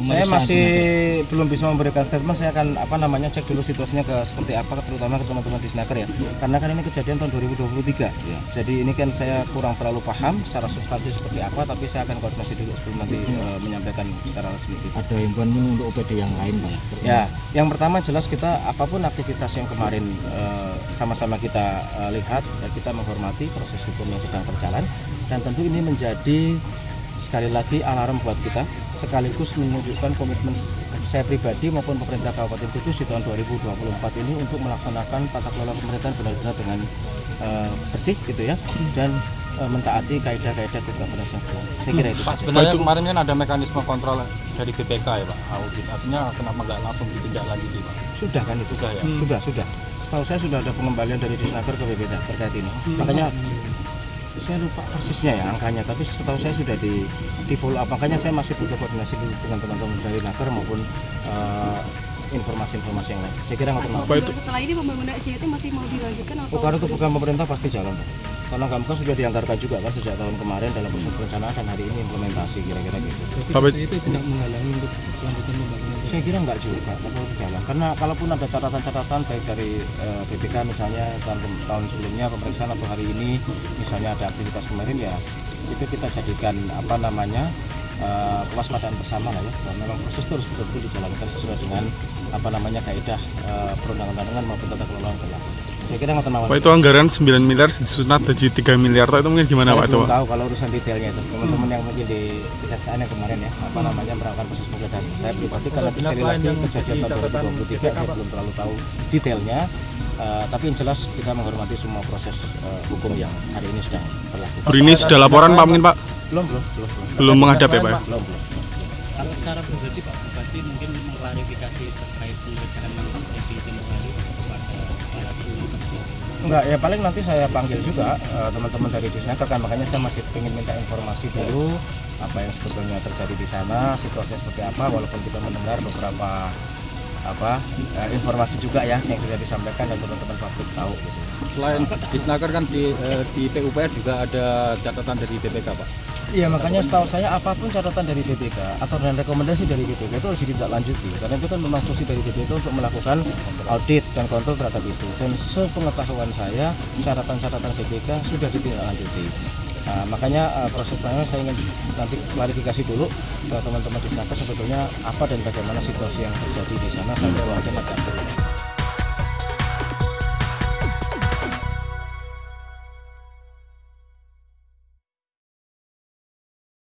Saya masih belum bisa memberikan statement. Saya akan cek dulu situasinya seperti apa, terutama ke teman-teman di Snaker ya. Karena kan ini kejadian tahun 2023 ya. Jadi ini kan saya kurang terlalu paham secara substansi seperti apa, tapi saya akan koordinasi dulu sebelum nanti menyampaikan secara resmi. Ada himbauan untuk OPD yang lain Pak? Ya, yang pertama jelas kita apapun aktivitas yang kemarin sama-sama kita lihat, ya, kita menghormati proses hukum yang sedang berjalan, dan tentu ini menjadi sekali lagi alarm buat kita, sekaligus menunjukkan komitmen saya pribadi maupun pemerintah Kabupaten Kudus di tahun 2024 ini untuk melaksanakan tata kelola pemerintahan benar-benar dengan bersih gitu ya, dan mentaati kaidah-kaidah good governance yang berlaku. Saya kira itu. Pak, sebenarnya kemarin kan ada mekanisme kontrol dari BPK ya Pak, audit. Artinya kenapa nggak langsung ditindaklanjuti Pak? Sudah kan itu? Sudah ya? Sudah. Setahu saya sudah ada pengembalian dari Disnaker ke BPK terkait ini. Makanya saya lupa persisnya ya angkanya, tapi setahu saya sudah di follow up. Makanya saya masih butuh koordinasi dengan teman-teman dari Naker maupun informasi-informasi yang lain. Saya kira nggak terlalu. Setelah ini pembangunan SJT masih mau dilanjutkan atau? Kalau itu bukan pemerintah pasti jalan Pak. Karena kami kan sudah dianggarkan juga kan sejak tahun kemarin dalam proses perencanaan, dan hari ini implementasi kira-kira gitu. Tapi itu tidak menghalangi untuk kelanjutan pembangunan. Saya kira nggak juga kalau jalan. Karena kalaupun ada catatan-catatan baik dari BPK misalnya tahun sebelumnya pemeriksaan atau hari ini misalnya ada aktivitas kemarin, ya itu kita jadikan kewaspadaan bersama lah ya. Dan memang proses terus betul-betul dijalankan sesuai dengan kaidah perundang-undangan maupun tata kelola yang berlaku. Saya kira nggak tenang. Pak, itu anggaran 9 miliar disunat jadi 3 miliar itu mungkin gimana Pak? Saya belum tahu kalau urusan detailnya itu. Teman-teman yang mungkin di kejaksaan yang kemarin ya, melakukan proses penggeledahan. Saya pribadi karena sekali lagi kejadian tahun 2023 saya belum terlalu tahu detailnya. Tapi yang jelas kita menghormati semua proses hukum yang hari ini sedang berlaku. Ini sudah laporan Pak mungkin Pak? Belum menghadap ya Pak? Belum. Kalau secara pribadi Pak Bupati mungkin mengklarifikasi terkait pengerjaan yang di Timur Bali kepada para guru. Enggak, ya paling nanti saya panggil juga teman-teman dari Disnaker kan, makanya saya masih ingin minta informasi dulu apa yang sebetulnya terjadi di sana, situasinya seperti apa, walaupun kita mendengar beberapa informasi juga ya yang sudah disampaikan dan teman-teman publik tahu gitu. Selain Disnaker kan di PUPR juga ada catatan dari BPK Pak. Iya, makanya setahu saya apapun catatan dari BPK atau dan rekomendasi dari BPK itu harus ditindaklanjuti, karena itu kan memang fungsi dari BPK untuk melakukan audit dan kontrol terhadap itu. Dan sepengetahuan saya catatan-catatan BPK sudah ditindaklanjuti. Nah, makanya proses penanganan saya ingin nanti klarifikasi dulu ke teman-teman di Snaker sebetulnya apa dan bagaimana situasi yang terjadi di sana sampai waktu